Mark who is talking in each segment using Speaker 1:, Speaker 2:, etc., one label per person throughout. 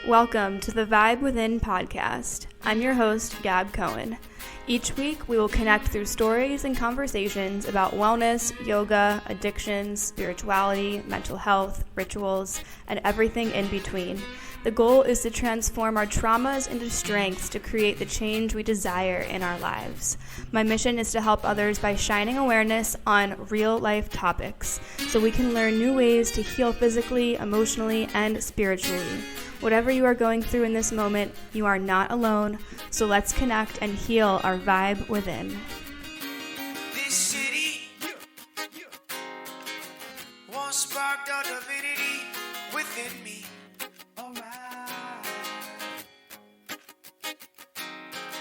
Speaker 1: Welcome to the Vibe Within podcast. I'm your host, Gab Cohen. Each week, we will connect through stories and conversations about wellness, yoga, addictions, spirituality, mental health, rituals, and everything in between. The goal is to transform our traumas into strengths to create the change we desire in our lives. My mission is to help others by shining awareness on real-life topics so we can learn new ways to heal physically, emotionally, and spiritually. Whatever you are going through in this moment, you are not alone, so let's connect and heal our vibe within.
Speaker 2: This city once sparked a divinity within me. Alright.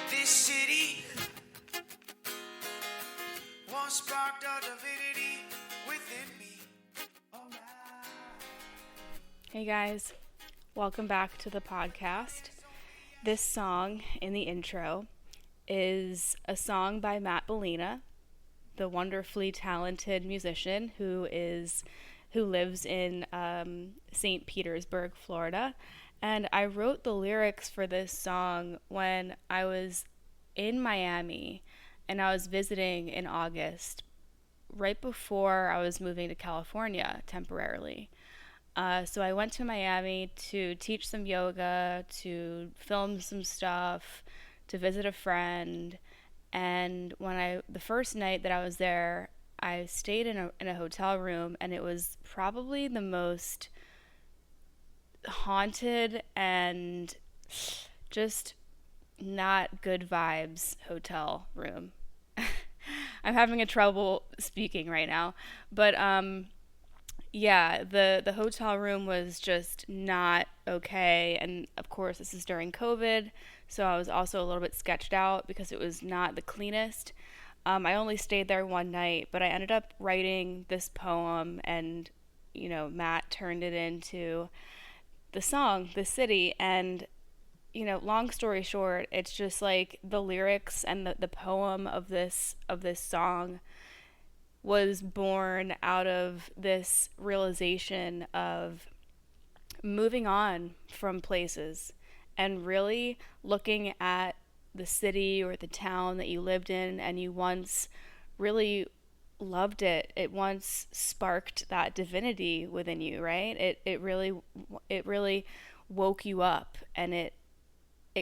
Speaker 2: This city once sparked a divinity within me. Alright.
Speaker 1: Hey guys. Welcome back to the podcast. This song in the intro is a song by Matt Bellina, the wonderfully talented musician who lives in St. Petersburg, Florida. And I wrote the lyrics for this song when I was in Miami and I was visiting in August, right before I was moving to California temporarily. So I went to Miami to teach some yoga, to film some stuff, to visit a friend. And the first night that I was there, I stayed in a hotel room, and it was probably the most haunted and just not good vibes hotel room. I'm having trouble speaking right now, but yeah, the hotel room was just not okay. And of course, this is during COVID, so I was also a little bit sketched out because it was not the cleanest. I only stayed there one night, but I ended up writing this poem, and, Matt turned it into the song, The City. And, long story short, it's just like the lyrics and the poem of this song was born out of this realization of moving on from places and really looking at the city or the town that you lived in and you once really loved it. It once sparked that divinity within you, right? It really woke you up, and it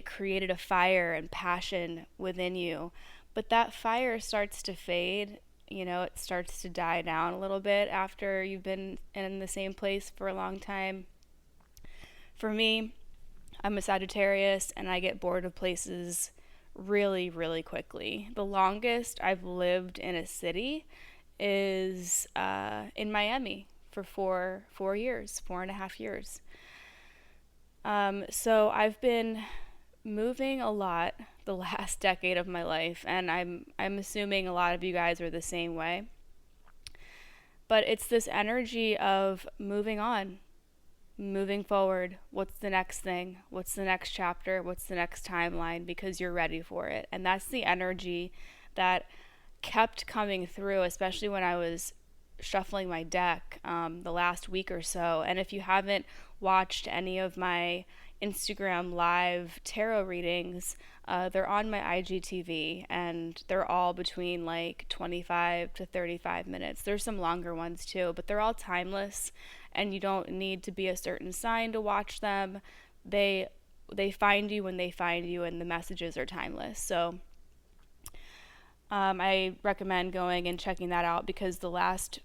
Speaker 1: created a fire and passion within you. But that fire starts to fade. It starts to die down a little bit after you've been in the same place for a long time. For me, I'm a Sagittarius, and I get bored of places really, really quickly. The longest I've lived in a city is in Miami for 4.5 years. So I've been moving a lot the last decade of my life, and I'm assuming a lot of you guys are the same way. But it's this energy of moving on, moving forward. What's the next thing? What's the next chapter? What's the next timeline? Because you're ready for it. And that's the energy that kept coming through, especially when I was shuffling my deck the last week or so. And if you haven't watched any of my Instagram live tarot readings, they're on my IGTV, and they're all between like 25 to 35 minutes. There's some longer ones too, but they're all timeless, and you don't need to be a certain sign to watch them. They find you when they find you, and the messages are timeless. So I recommend going and checking that out, because the last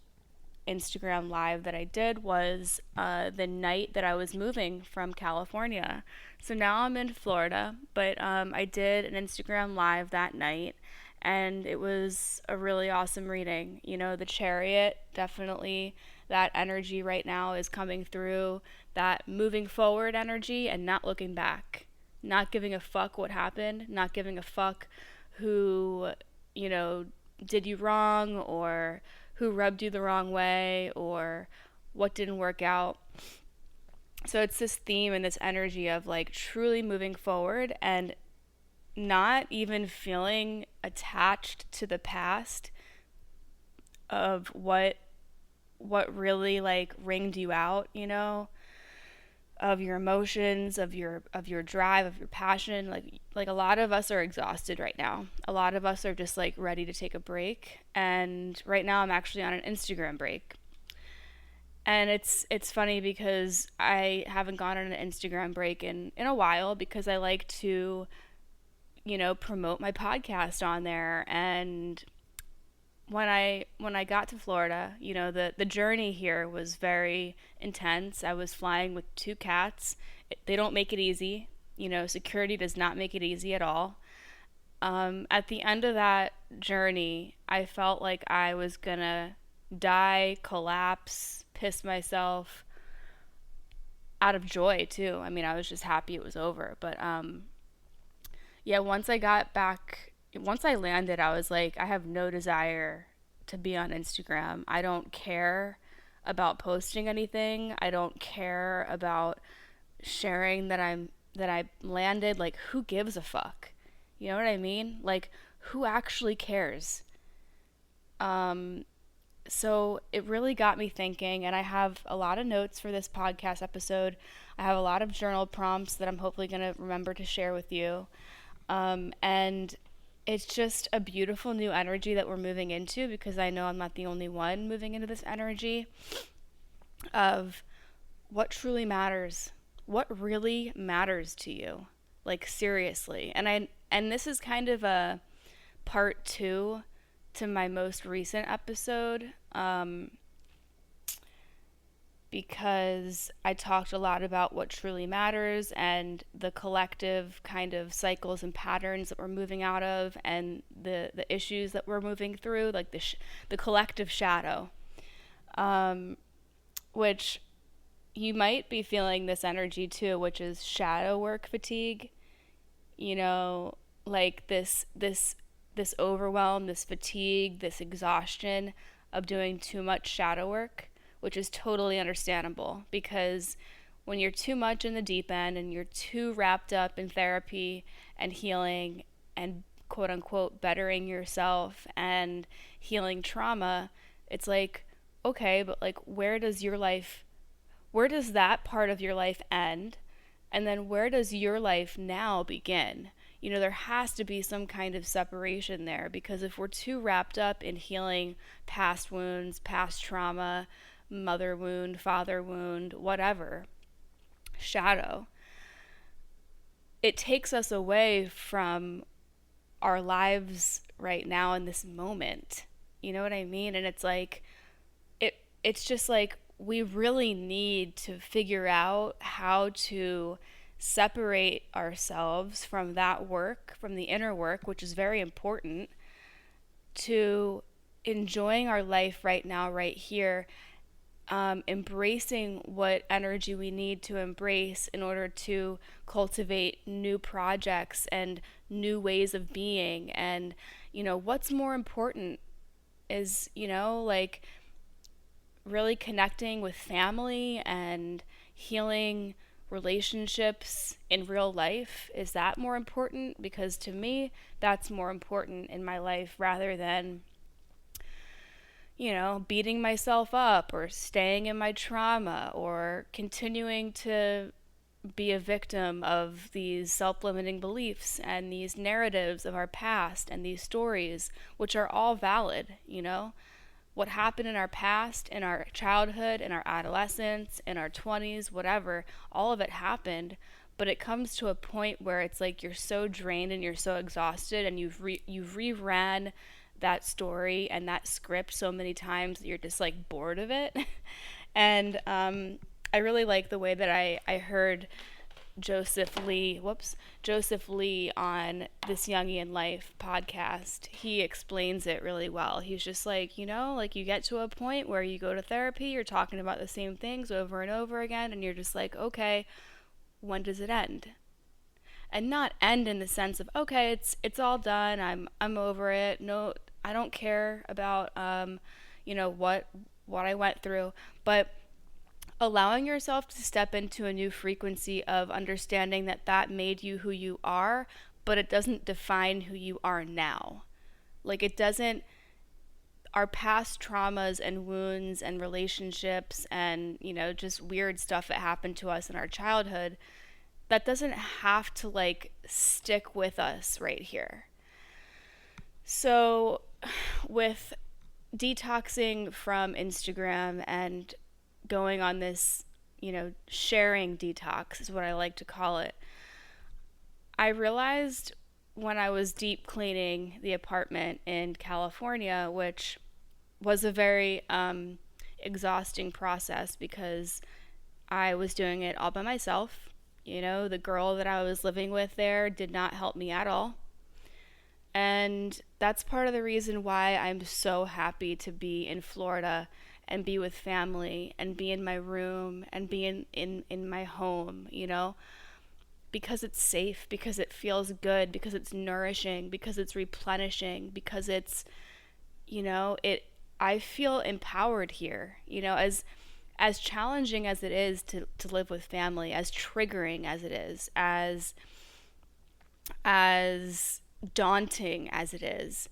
Speaker 1: Instagram live that I did was the night that I was moving from California. So now I'm in Florida, but I did an Instagram live that night, and it was a really awesome reading. The Chariot, definitely that energy right now is coming through, that moving forward energy and not looking back, not giving a fuck what happened, not giving a fuck who, did you wrong, or who rubbed you the wrong way, or what didn't work out. So it's this theme and this energy of like truly moving forward and not even feeling attached to the past of what really like ringed you out, of your emotions, of your drive, of your passion. Like a lot of us are exhausted right now. A lot of us are just like ready to take a break. And right now I'm actually on an Instagram break. And it's funny because I haven't gone on an Instagram break in a while because I like to, promote my podcast on there. And when I got to Florida, the journey here was very intense. I was flying with two cats. They don't make it easy. Security does not make it easy at all. At the end of that journey, I felt like I was gonna die, collapse, piss myself out of joy too. I mean, I was just happy it was over. But yeah, once I landed, I was like, I have no desire to be on Instagram. I don't care about posting anything. I don't care about sharing that I landed. Like, who gives a fuck? You know what I mean? Like, who actually cares? So it really got me thinking, and I have a lot of notes for this podcast episode. I have a lot of journal prompts that I'm hopefully going to remember to share with you. And it's just a beautiful new energy that we're moving into, because I know I'm not the only one moving into this energy of what truly matters. What really matters to you? Like, seriously. And this is kind of a part 2 to my most recent episode, because I talked a lot about what truly matters and the collective kind of cycles and patterns that we're moving out of, and the issues that we're moving through, like the collective shadow, which you might be feeling this energy too, which is shadow work fatigue. Like this overwhelm, this fatigue, this exhaustion of doing too much shadow work, which is totally understandable, because when you're too much in the deep end and you're too wrapped up in therapy and healing and quote unquote bettering yourself and healing trauma, it's like, okay, but like, where does that part of your life end? And then where does your life now begin? There has to be some kind of separation there, because if we're too wrapped up in healing past wounds, past trauma, mother wound, father wound, whatever, shadow, it takes us away from our lives right now in this moment. You know what I mean? And it's like, it's just like, we really need to figure out how to separate ourselves from that work, from the inner work, which is very important, to enjoying our life right now, right here, embracing what energy we need to embrace in order to cultivate new projects and new ways of being. And, what's more important is, like, really connecting with family and healing relationships in real life. Is that more important? Because to me, that's more important in my life, rather than, beating myself up or staying in my trauma or continuing to be a victim of these self-limiting beliefs and these narratives of our past and these stories, which are all valid. What happened in our past, in our childhood, in our adolescence, in our 20s, whatever, all of it happened. But it comes to a point where it's like you're so drained and you're so exhausted, and you've reran that story and that script so many times that you're just like bored of it. And I really like the way that I heard Joseph Lee on This Jungian Life podcast. He explains it really well. He's just like, like, you get to a point where you go to therapy, you're talking about the same things over and over again, and you're just like, okay, when does it end? And not end in the sense of, okay, it's all done, I'm over it. No, I don't care about what I went through, but allowing yourself to step into a new frequency of understanding that made you who you are, but it doesn't define who you are now. Like, it doesn't, our past traumas and wounds and relationships and, just weird stuff that happened to us in our childhood, that doesn't have to like stick with us right here. So, with detoxing from Instagram and going on this, sharing detox is what I like to call it, I realized when I was deep cleaning the apartment in California, which was a very exhausting process because I was doing it all by myself. The girl that I was living with there did not help me at all. And that's part of the reason why I'm so happy to be in Florida and be with family and be in my room and be in my home, because it's safe, because it feels good, because it's nourishing, because it's replenishing, because it's, I feel empowered here, as challenging as it is to live with family, as triggering as it is, as daunting as it is,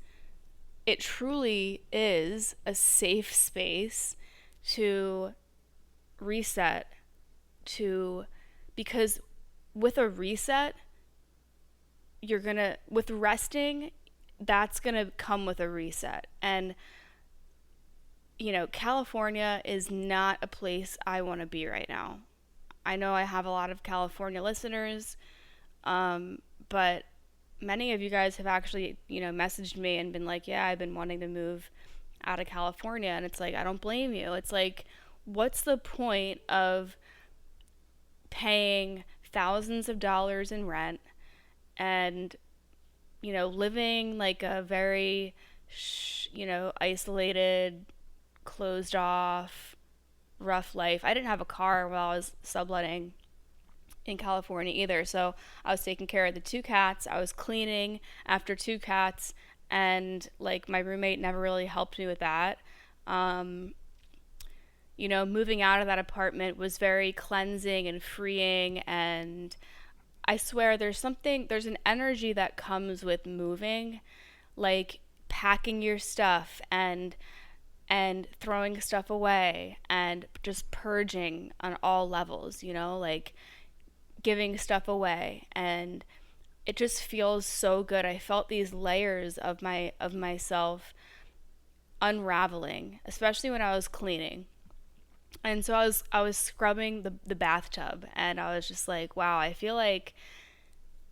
Speaker 1: it truly is a safe space to reset, to because with a reset, with resting, that's gonna come with a reset. And California is not a place I want to be right now. I know I have a lot of California listeners, but many of you guys have actually, messaged me and been like, yeah, I've been wanting to move out of California. And it's like, I don't blame you. It's like, what's the point of paying thousands of dollars in rent and, living like a very, isolated, closed off, rough life. I didn't have a car while I was subletting in California either. So I was taking care of the two cats. I was cleaning after two cats, and like my roommate never really helped me with that. Moving out of that apartment was very cleansing and freeing. And I swear there's an energy that comes with moving, like packing your stuff and throwing stuff away and just purging on all levels, like giving stuff away, and it just feels so good. I felt these layers of myself unraveling, especially when I was cleaning. And so I was scrubbing the bathtub, and I was just like, wow, I feel like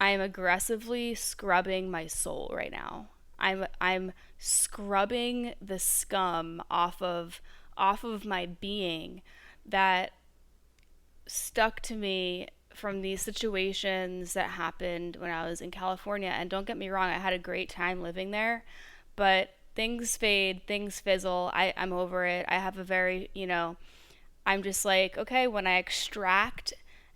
Speaker 1: I am aggressively scrubbing my soul right now. I'm scrubbing the scum off of my being that stuck to me from these situations that happened when I was in California. And don't get me wrong, I had a great time living there, but things fade, things fizzle. I'm over it. I have a very, I'm just like, okay, when I extract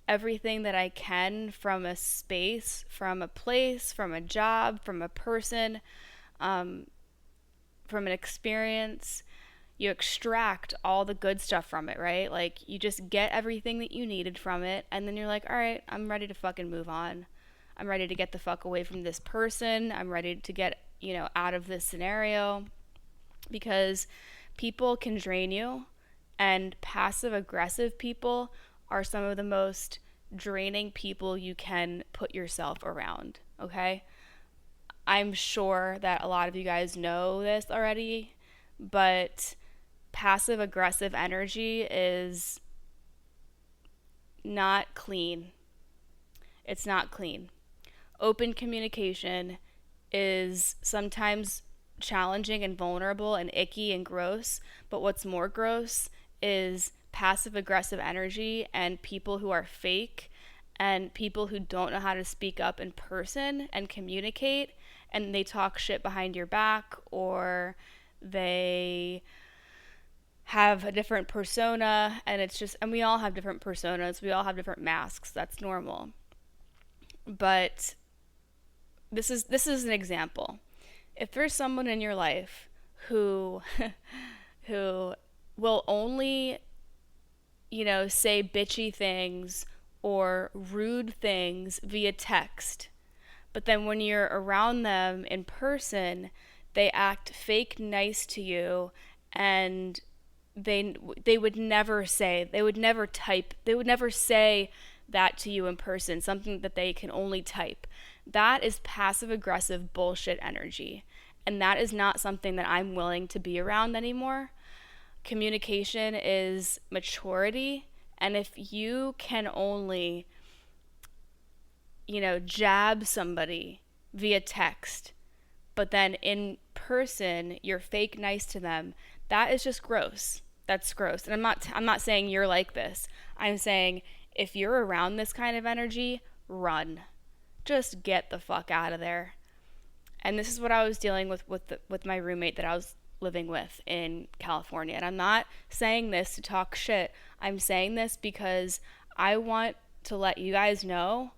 Speaker 1: everything that I can from a space, from a place, from a job, from a person, from an experience, you extract all the good stuff from it, right? Like, you just get everything that you needed from it, and then you're like, all right, I'm ready to fucking move on. I'm ready to get the fuck away from this person. I'm ready to get, out of this scenario, because people can drain you, and passive aggressive people are some of the most draining people you can put yourself around, okay? I'm sure that a lot of you guys know this already, but passive aggressive energy is not clean. It's not clean. Open communication is sometimes challenging and vulnerable and icky and gross, but what's more gross is passive aggressive energy and people who are fake and people who don't know how to speak up in person and communicate, and they talk shit behind your back, or they have a different persona, and it's just, and we all have different personas, we all have different masks, that's normal. But this is an example. If there's someone in your life who who will only, say bitchy things or rude things via text, but then when you're around them in person, they act fake nice to you, and they would never say, they would never say that to you in person, something that they can only type. That is passive aggressive bullshit energy. And that is not something that I'm willing to be around anymore. Communication is maturity. And if you can only, jab somebody via text, but then in person you're fake nice to them, that is just gross. That's gross. And I'm not saying you're like this. I'm saying if you're around this kind of energy, run. Just get the fuck out of there. And this is what I was dealing with my roommate that I was living with in California. And I'm not saying this to talk shit. I'm saying this because I want to let you guys know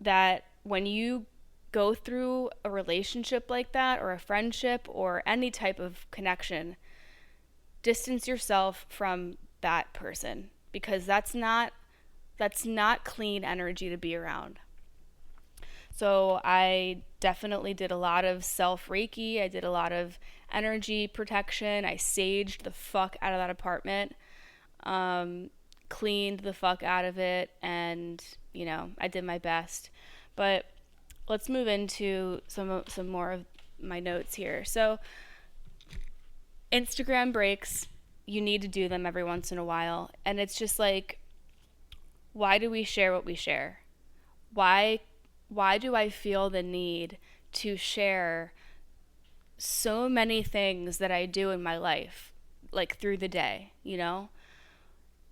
Speaker 1: that when you go through a relationship like that, or a friendship, or any type of connection, distance yourself from that person, because that's not clean energy to be around. So I definitely did a lot of self Reiki. I did a lot of energy protection. I saged the fuck out of that apartment, cleaned the fuck out of it, and I did my best. But let's move into some more of my notes here. So Instagram breaks, you need to do them every once in a while, and it's just like, why do we share what we share? Why do I feel the need to share so many things that I do in my life, like through the day,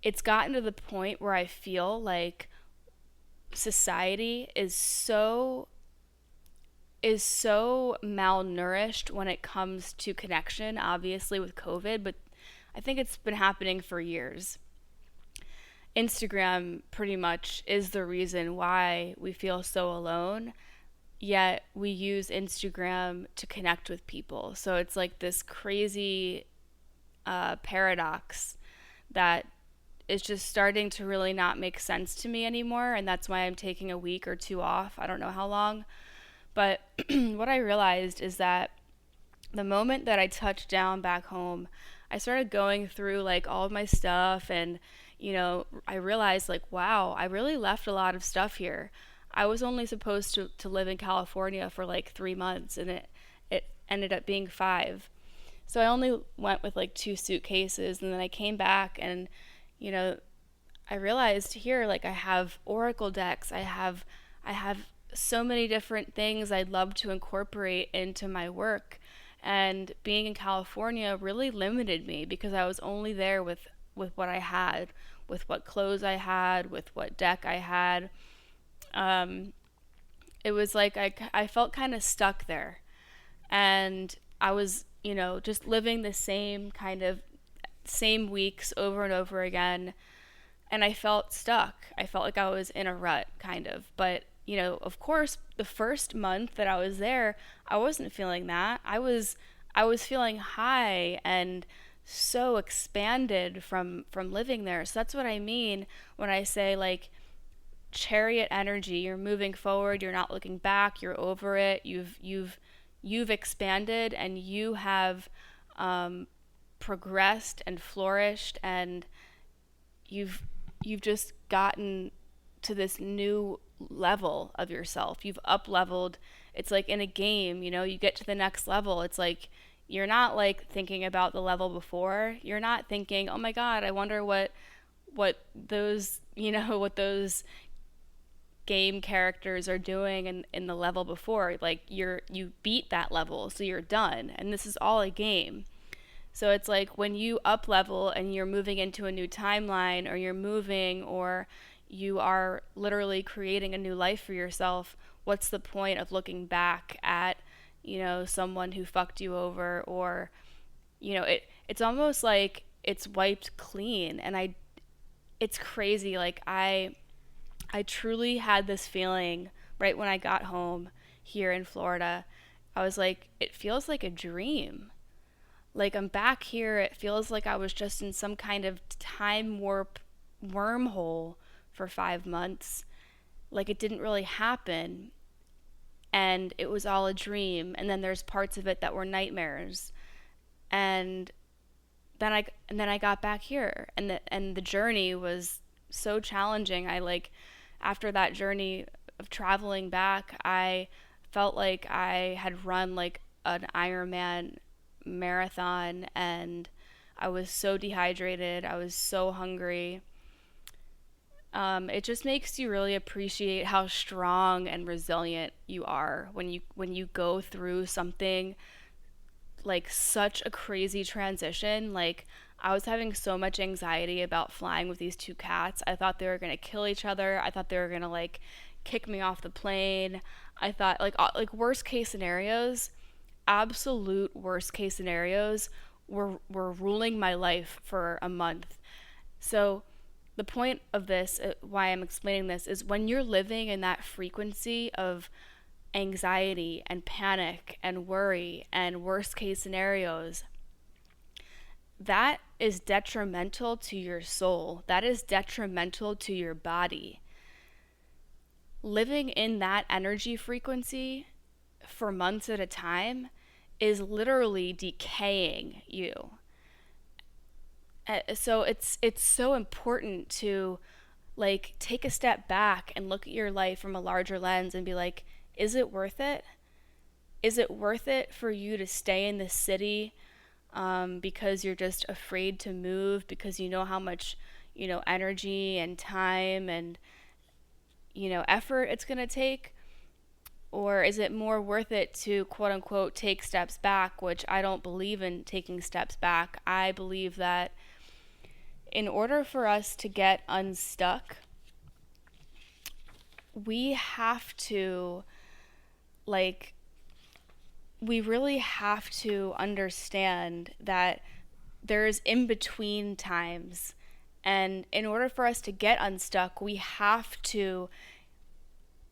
Speaker 1: It's gotten to the point where I feel like society is so malnourished when it comes to connection, obviously with COVID, but I think it's been happening for years. Instagram pretty much is the reason why we feel so alone, yet we use Instagram to connect with people. So it's like this crazy paradox that is just starting to really not make sense to me anymore, and that's why I'm taking a week or two off. I don't know how long. But what I realized is that the moment that I touched down back home, I started going through like all of my stuff, and I realized like, wow, I really left a lot of stuff here. I was only supposed to live in California for like 3 months, and it ended up being 5. So I only went with like 2 suitcases, and then I came back, and I realized here, like, I have oracle decks, I have so many different things I'd love to incorporate into my work. And being in California really limited me because I was only there with what I had, with what clothes I had, with what deck I had. It was like I felt kind of stuck there. And I was, just living the same weeks over and over again. And I felt stuck. I felt like I was in a rut, kind of. But of course, the first month that I was there, I wasn't feeling that. I was feeling high and so expanded from living there. So that's what I mean when I say, like, chariot energy. You're moving forward. You're not looking back. You're over it. You've expanded, and you have progressed and flourished, and you've just gotten to this new level of yourself. You've up leveled. It's like in a game, you get to the next level. It's like you're not like thinking about the level before. You're not thinking, oh my god, I wonder what those what those game characters are doing in the level before. Like you beat that level, so you're done, and this is all a game. So it's like when you up level and you're moving into a new timeline, or you're moving, or you are literally creating a new life for yourself, what's the point of looking back at, someone who fucked you over? Or, it's almost like it's wiped clean. And it's crazy. Like I truly had this feeling right when I got home here in Florida. I was like, it feels like a dream. Like, I'm back here. It feels like I was just in some kind of time warp wormhole for 5 months. Like, it didn't really happen. and it was all a dream, and then there's parts of it that were nightmares. And then I got back here, and the journey was so challenging. I like After that journey of traveling back, I felt like I had run like an Ironman marathon, and I was so dehydrated. I was so hungry. It just makes you really appreciate how strong and resilient you are when you go through something like such a crazy transition. Like, I was having so much anxiety about flying with these two cats. I thought they were going to kill each other. I thought they were going to like kick me off the plane. I thought like worst case scenarios, absolute worst case scenarios were ruling my life for a month. So the point of this, why I'm explaining this, is when you're living in that frequency of anxiety and panic and worry and worst case scenarios, that is detrimental to your soul. That is detrimental to your body. Living in that energy frequency for months at a time is literally decaying you. So it's so important to like take a step back and look at your life from a larger lens and be like, is it worth it? Is it worth it for you to stay in this city because you're just afraid to move, because you know how much, energy and time and, effort it's going to take? Or is it more worth it to quote unquote take steps back, which I don't believe in taking steps back. I believe that in order for us to get unstuck, we have to, like, we really have to understand that there's in between times. And in order for us to get unstuck, we have to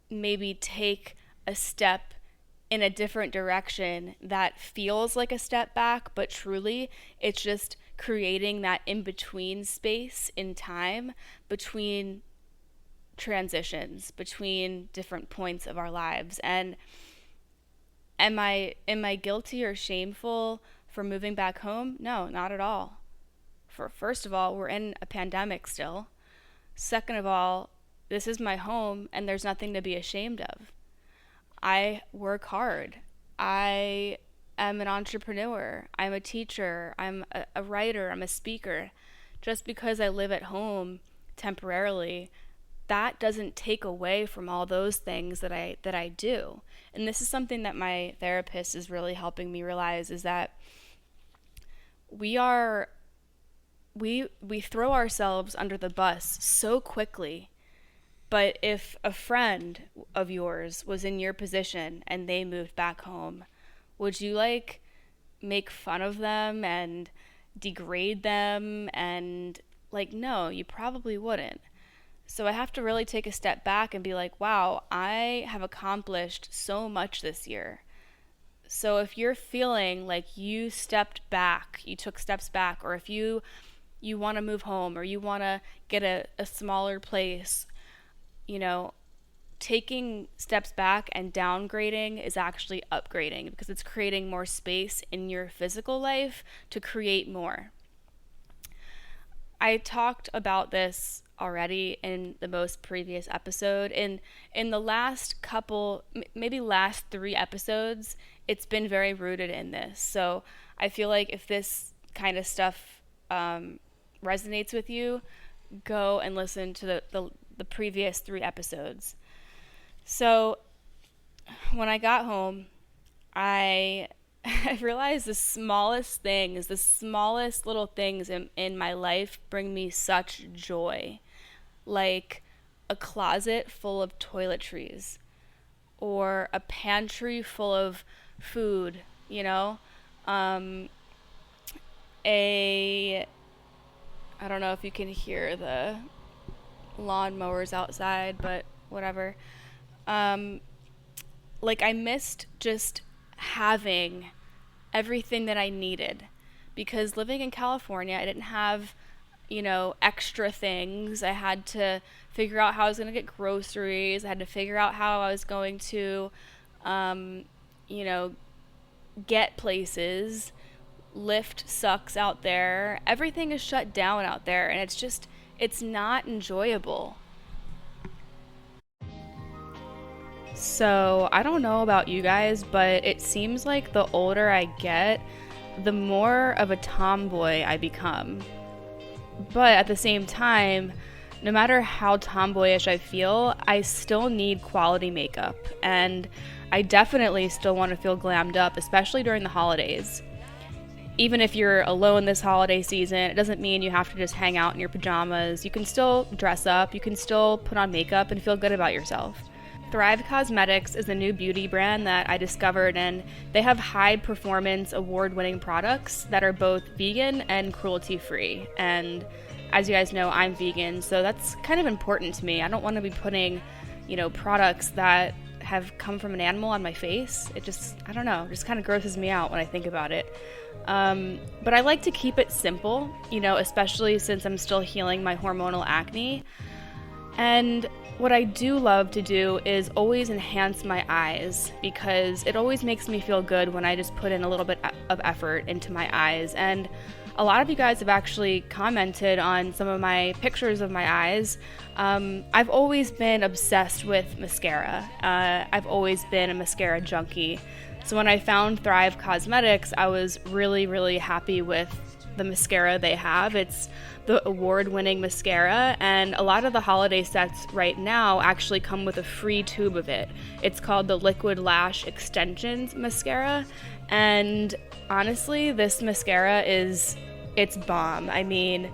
Speaker 1: maybe take a step in a different direction that feels like a step back, but truly it's just creating that in between space in time between transitions, between different points of our lives. And am I guilty or shameful for moving back home? No, not at all. For first of all, we're in a pandemic still. Second of all, this is my home and there's nothing to be ashamed of. I work hard. I am an entrepreneur. I'm a teacher. I'm a writer. I'm a speaker. Just because I live at home temporarily, that doesn't take away from all those things that I do. And this is something that my therapist is really helping me realize, is that we are we throw ourselves under the bus so quickly. But if a friend of yours was in your position and they moved back home, would you like make fun of them and degrade them? And like, no, you probably wouldn't. So I have to really take a step back and be like, wow, I have accomplished so much this year. So if you're feeling like you stepped back, you took steps back, or if you want to move home, or you want to get a smaller place, taking steps back and downgrading is actually upgrading, because it's creating more space in your physical life to create more. I talked about this already in the most previous episode. In the last couple, maybe last 3 episodes, it's been very rooted in this. So I feel like if this kind of stuff resonates with you, go and listen to the previous 3 episodes. So when I got home, I realized the smallest things, the smallest little things in my life bring me such joy. Like a closet full of toiletries, or a pantry full of food, a I don't know if you can hear the lawnmowers outside, but whatever. Um, like, I missed just having everything that I needed, because living in California, I didn't have, extra things. I had to figure out how I was going to get groceries. I had to figure out how I was going to you know, get places. Lyft sucks out there. Everything is shut down out there, and it's not enjoyable. So, I don't know about you guys, but it seems like the older I get, the more of a tomboy I become. But at the same time, no matter how tomboyish I feel, I still need quality makeup. And I definitely still want to feel glammed up, especially during the holidays. Even if you're alone this holiday season, it doesn't mean you have to just hang out in your pajamas. You can still dress up, you can still put on makeup and feel good about yourself. Thrive Cosmetics is a new beauty brand that I discovered, and they have high performance, award winning products that are both vegan and cruelty free. And as you guys know, I'm vegan, so that's kind of important to me. I don't want to be putting, products that have come from an animal on my face. It just, I don't know, just kind of grosses me out when I think about it. But I like to keep it simple, especially since I'm still healing my hormonal acne. And what I do love to do is always enhance my eyes, because it always makes me feel good when I just put in a little bit of effort into my eyes. And a lot of you guys have actually commented on some of my pictures of my eyes. I've always been obsessed with mascara. I've always been a mascara junkie. So when I found Thrive Cosmetics, I was really, really happy with the mascara they have. It's the award-winning mascara, and a lot of the holiday sets right now actually come with a free tube of it. It's called the Liquid Lash Extensions mascara, and honestly, this mascara it's bomb. I mean,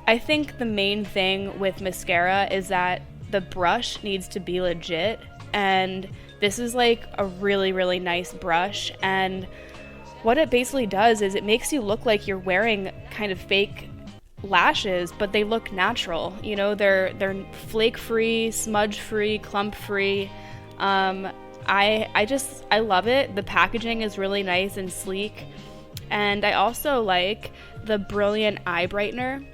Speaker 1: I think the main thing with mascara is that the brush needs to be legit, and this is like a really, really nice brush, and what it basically does is it makes you look like you're wearing kind of fake lashes, but they look natural. They're flake-free, smudge-free, clump-free. I love it. The packaging is really nice and sleek. And I also like the Brilliant Eye Brightener,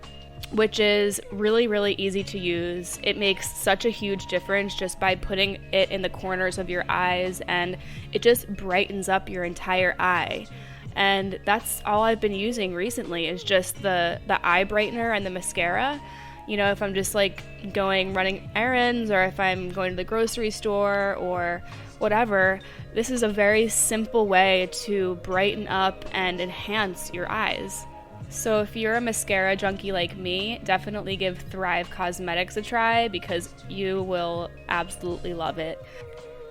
Speaker 1: which is really, really easy to use. It makes such a huge difference just by putting it in the corners of your eyes, and it just brightens up your entire eye. And that's all I've been using recently is just the eye brightener and the mascara. If I'm just like running errands, or if I'm going to the grocery store or whatever, this is a very simple way to brighten up and enhance your eyes. So if you're a mascara junkie like me, definitely give Thrive Cosmetics a try, because you will absolutely love it.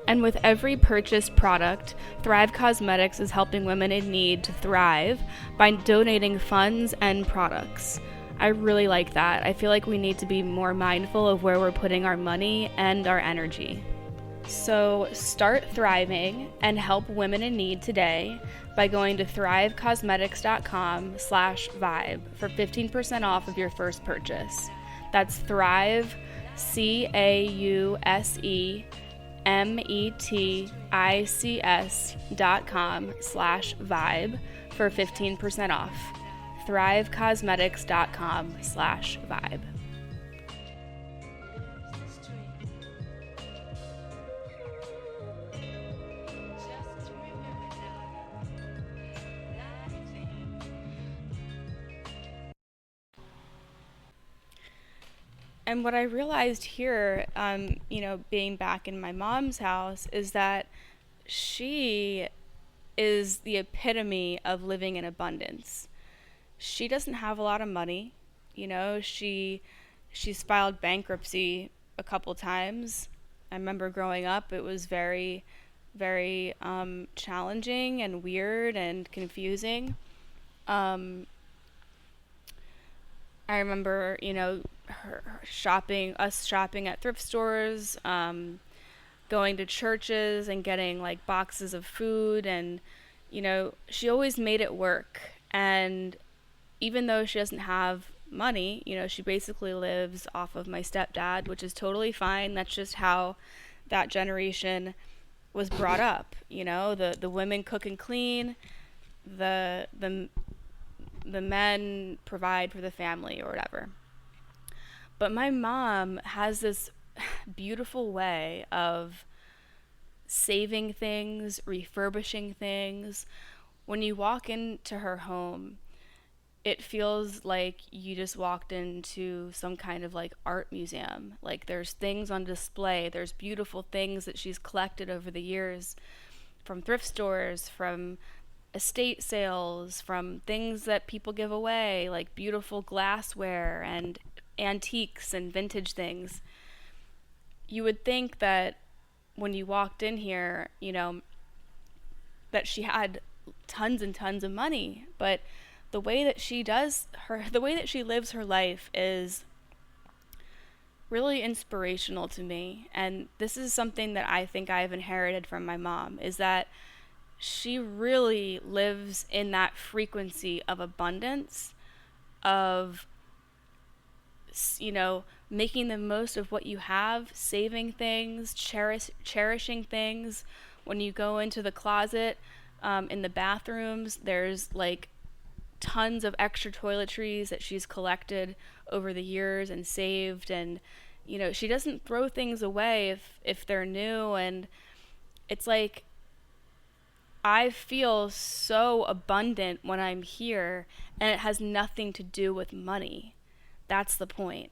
Speaker 1: And with every purchased product, Thrive Cosmetics is helping women in need to thrive by donating funds and products. I really like that. I feel like we need to be more mindful of where we're putting our money and our energy. So start thriving and help women in need today by going to thrivecosmetics.com/vibe for 15% off of your first purchase. That's Thrive, CAUSEMETICS.com/vibe for 15% off. Thrivecosmetics.com/vibe. And what I realized here, being back in my mom's house, is that she is the epitome of living in abundance. She doesn't have a lot of money. She's filed bankruptcy a couple times. I remember growing up, it was very, very challenging and weird and confusing. Um, I remember, us shopping at thrift stores, going to churches and getting like boxes of food, and she always made it work. And even though she doesn't have money, she basically lives off of my stepdad, which is totally fine. That's just how that generation was brought up. The women cook and clean, the men provide for the family or whatever. But my mom has this beautiful way of saving things, refurbishing things. When you walk into her home, it feels like you just walked into some kind of like art museum. Like there's things on display, there's beautiful things that she's collected over the years from thrift stores, from estate sales, from things that people give away, like beautiful glassware and antiques and vintage things. You would think that when you walked in here, that she had tons and tons of money, but the way that she lives her life is really inspirational to me. And this is something that I think I've inherited from my mom, is that she really lives in that frequency of abundance, of making the most of what you have, saving things, cherishing things. When you go into the closet, in the bathrooms, there's like tons of extra toiletries that she's collected over the years and saved. And she doesn't throw things away if they're new. And it's like, I feel so abundant when I'm here, and it has nothing to do with money. That's the point.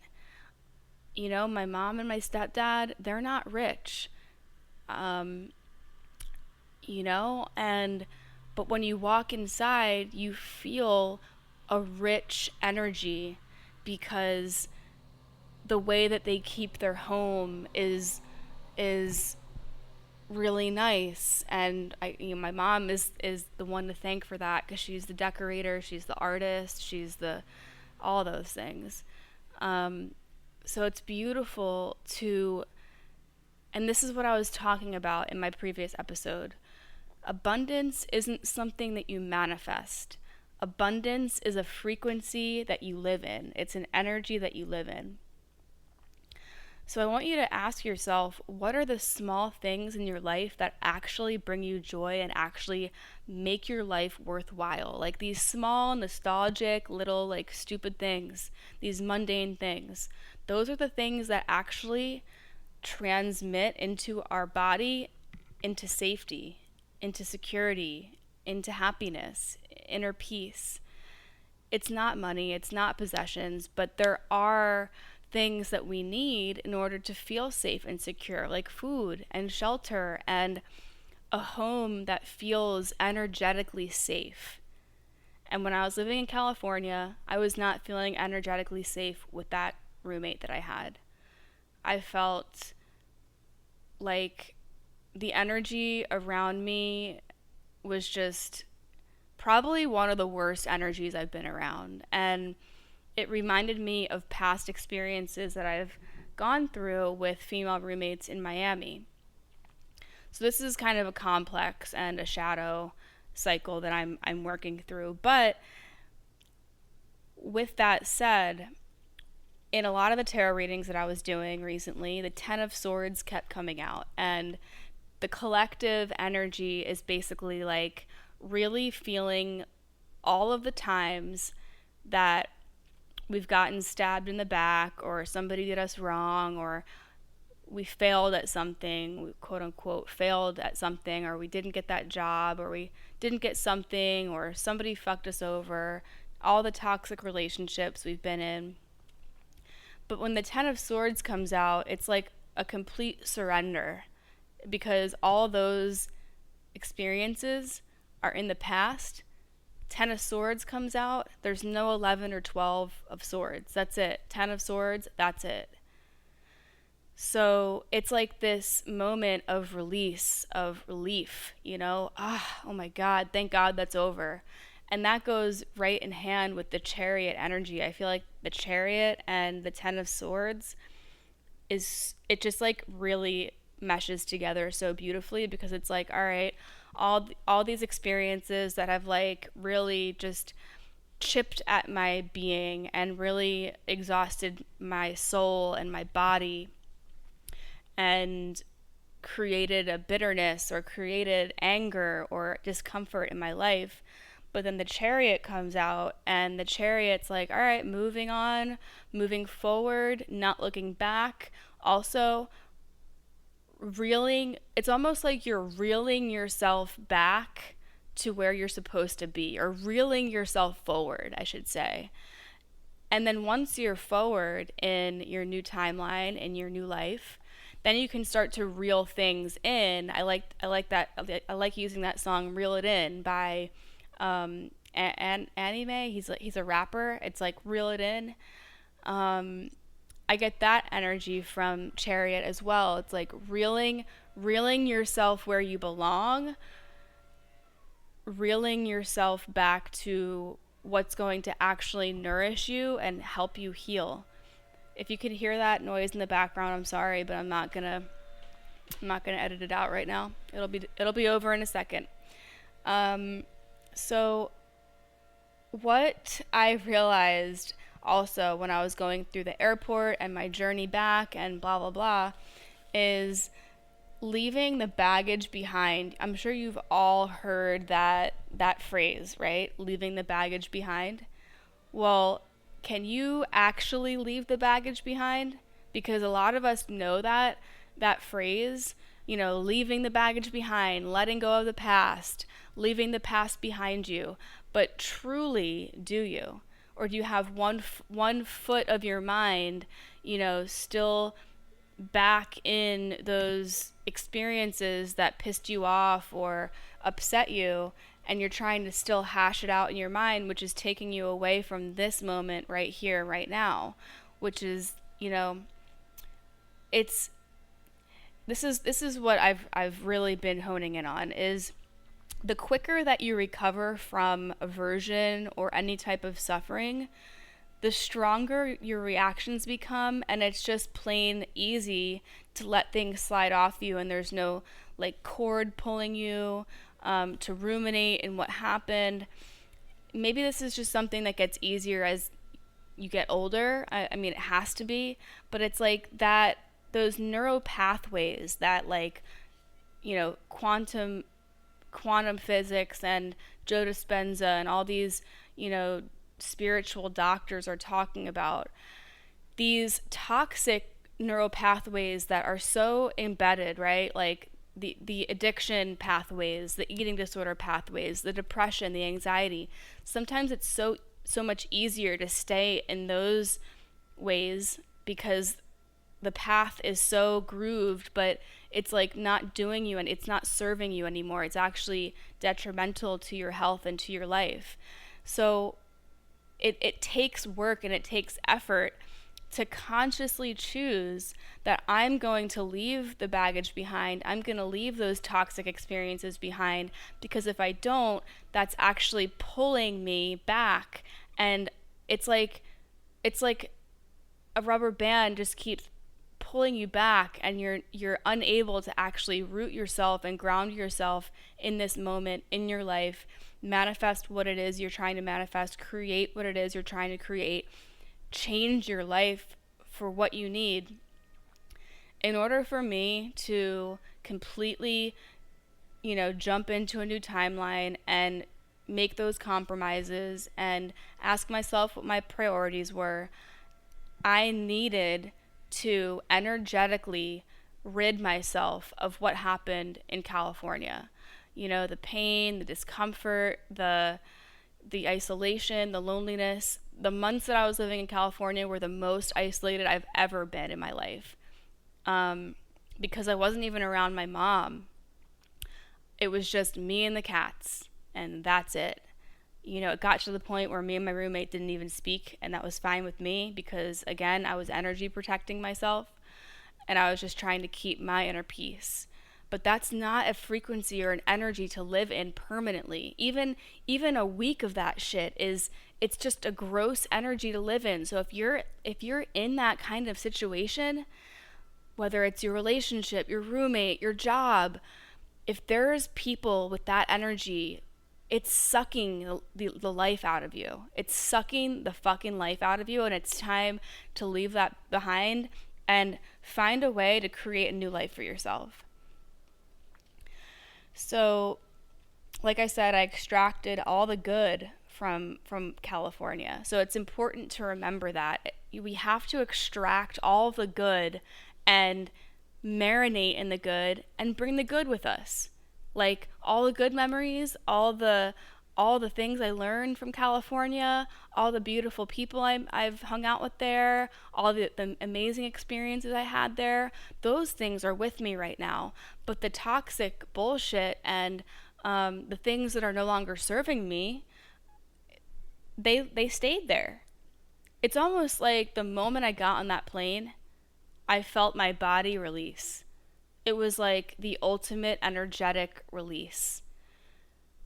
Speaker 1: My mom and my stepdad, they're not rich. Um, and but when you walk inside, you feel a rich energy, because the way that they keep their home is really nice. And my mom is the one to thank for that, because she's the decorator, she's the artist, she's the all those things. So it's beautiful to, and this is what I was talking about in my previous episode. Abundance isn't something that you manifest. Abundance is a frequency that you live in. It's an energy that you live in. So I want you to ask yourself, what are the small things in your life that actually bring you joy and actually make your life worthwhile? Like these small, nostalgic, little, like stupid things, these mundane things. Those are the things that actually transmit into our body, into safety, into security, into happiness, inner peace. It's not money, it's not possessions, but there are things that we need in order to feel safe and secure, like food and shelter and a home that feels energetically safe. And when I was living in California, I was not feeling energetically safe with that roommate that I had. I felt like the energy around me was just probably one of the worst energies I've been around. And it reminded me of past experiences that I've gone through with female roommates in Miami. So this is kind of a complex and a shadow cycle that I'm working through. But with that said, in a lot of the tarot readings that I was doing recently, the Ten of Swords kept coming out, and the collective energy is basically like really feeling all of the times that we've gotten stabbed in the back, or somebody did us wrong, or we failed at something, we quote unquote failed at something, or we didn't get that job, or we didn't get something, or somebody fucked us over, all the toxic relationships we've been in. But when the Ten of Swords comes out, it's like a complete surrender, because all those experiences are in the past. Ten of Swords comes out, there's no 11 or 12 of Swords. That's it. Ten of Swords, that's it. So it's like this moment of release, of relief, oh my God, thank God that's over. And that goes right in hand with the Chariot energy. I feel like the Chariot and the Ten of Swords it just like really meshes together so beautifully, because it's like, all right, all these experiences that have like really just chipped at my being and really exhausted my soul and my body and created a bitterness or created anger or discomfort in my life. But then the Chariot comes out, and the Chariot's like, all right, moving on, moving forward, not looking back. Also it's almost like you're reeling yourself back to where you're supposed to be, or reeling yourself forward, I should say. And then once you're forward in your new timeline, in your new life, then you can start to reel things in. I like that. I like using that song "Reel It In" by Anime. He's a rapper. It's like "Reel It In." I get that energy from Chariot as well. It's like reeling yourself where you belong, reeling yourself back to what's going to actually nourish you and help you heal. If you can hear that noise in the background, I'm sorry, but I'm not gonna edit it out right now. It'll be over in a second. So what I realized also when I was going through the airport and my journey back and blah blah blah is leaving the baggage behind. I'm sure you've all heard that phrase, right? Leaving the baggage behind. Well, can you actually leave the baggage behind? Because a lot of us know that phrase, leaving the baggage behind, letting go of the past, leaving the past behind you. But truly, do you? Or do you have one foot of your mind, still back in those experiences that pissed you off or upset you, and you're trying to still hash it out in your mind, which is taking you away from this moment right here, right now, which is, it's this is what I've really been honing in on is the quicker that you recover from aversion or any type of suffering, the stronger your reactions become, and it's just plain easy to let things slide off you, and there's no like cord pulling you to ruminate in what happened. Maybe this is just something that gets easier as you get older. I mean, it has to be, but it's like that, those neural pathways that quantum physics and Joe Dispenza and all these, spiritual doctors are talking about, these toxic neural pathways that are so embedded, right? Like the addiction pathways, the eating disorder pathways, the depression, the anxiety. Sometimes it's so much easier to stay in those ways because the path is so grooved, but it's like not doing you and it's not serving you anymore. It's actually detrimental to your health and to your life. So it takes work and it takes effort to consciously choose that I'm going to leave the baggage behind. I'm going to leave those toxic experiences behind, because if I don't, that's actually pulling me back. And it's like a rubber band just keeps pulling you back, and you're unable to actually root yourself and ground yourself in this moment in your life, manifest what it is you're trying to manifest, create what it is you're trying to create, change your life for what you need. In order for me to completely, jump into a new timeline and make those compromises and ask myself what my priorities were, I needed to energetically rid myself of what happened in California. The pain, the discomfort, the isolation, the loneliness. The months that I was living in California were the most isolated I've ever been in my life. Because I wasn't even around my mom. It was just me and the cats, and that's it. It got to the point where me and my roommate didn't even speak, and that was fine with me because, again, I was energy protecting myself, and I was just trying to keep my inner peace. But that's not a frequency or an energy to live in permanently. Even a week of that shit it's just a gross energy to live in. So if you're in that kind of situation, whether it's your relationship, your roommate, your job, if there's people with that energy, it's sucking the life out of you. It's sucking the fucking life out of you, and it's time to leave that behind and find a way to create a new life for yourself. So, like I said, I extracted all the good from California. So it's important to remember that we have to extract all the good and marinate in the good and bring the good with us. Like all the good memories, all the things I learned from California, all the beautiful people I've hung out with there, all the amazing experiences I had there, those things are with me right now. But the toxic bullshit and the things that are no longer serving me, they stayed there. It's almost like the moment I got on that plane, I felt my body release. It was like the ultimate energetic release.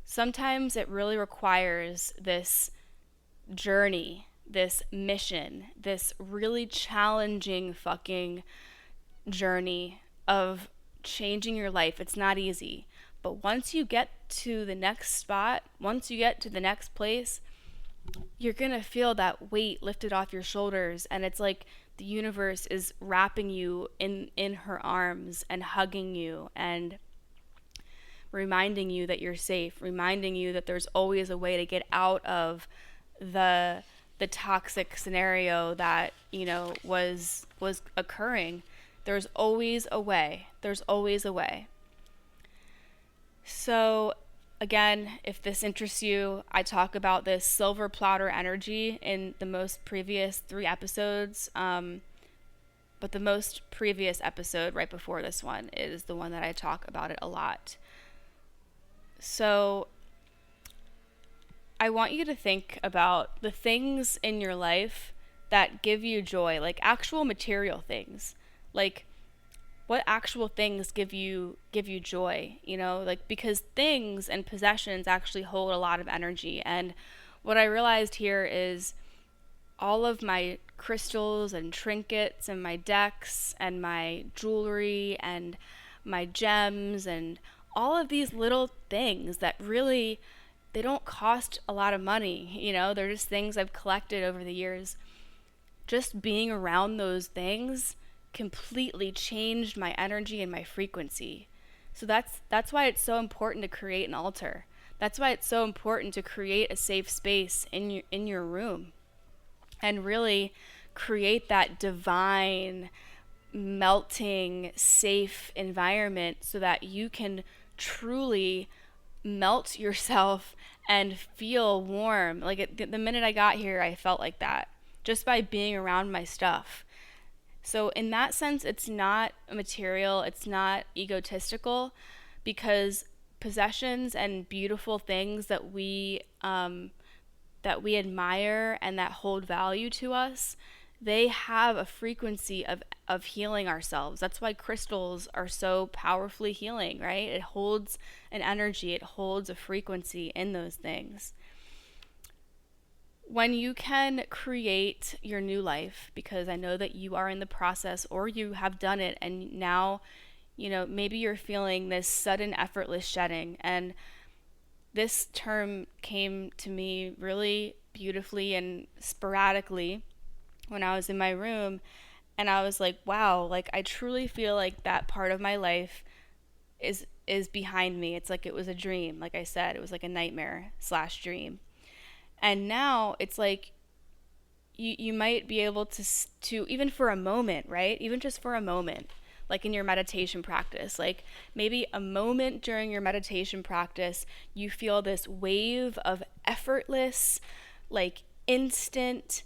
Speaker 1: Sometimes it really requires this journey, this mission, this really challenging fucking journey of changing your life. It's not easy. But once you get to the next spot, once you get to the next place, you're going to feel that weight lifted off your shoulders, and it's like the universe is wrapping you in her arms and hugging you and reminding you that you're safe, reminding you that there's always a way to get out of the toxic scenario that, was occurring. There's always a way. There's always a way. So again, if this interests you, I talk about this silver platter energy in the most previous 3 episodes. But the most previous episode right before this one is the one that I talk about it a lot. So I want you to think about the things in your life that give you joy, like actual material things. Like what actual things give you joy, like because things and possessions actually hold a lot of energy. And what I realized here is all of my crystals and trinkets and my decks and my jewelry and my gems and all of these little things that really, they don't cost a lot of money, they're just things I've collected over the years. Just being around those things completely changed my energy and my frequency. So that's why it's so important to create an altar. That's why it's so important to create a safe space in your room and really create that divine, melting, safe environment so that you can truly melt yourself and feel warm. Like the minute I got here, I felt like that just by being around my stuff. So in that sense, it's not material, it's not egotistical, because possessions and beautiful things that we admire and that hold value to us, they have a frequency of healing ourselves. That's why crystals are so powerfully healing, right? It holds an energy, it holds a frequency in those things. When you can create your new life, because I know that you are in the process or you have done it, and now, maybe you're feeling this sudden effortless shedding. And this term came to me really beautifully and sporadically when I was in my room, and I was like, wow, like I truly feel like that part of my life is behind me. It's like it was a dream. Like I said, it was like a nightmare / dream. And now it's like you might be able to even for a moment, right? Even just for a moment, like in your meditation practice, like maybe a moment during your meditation practice, you feel this wave of effortless, like instant,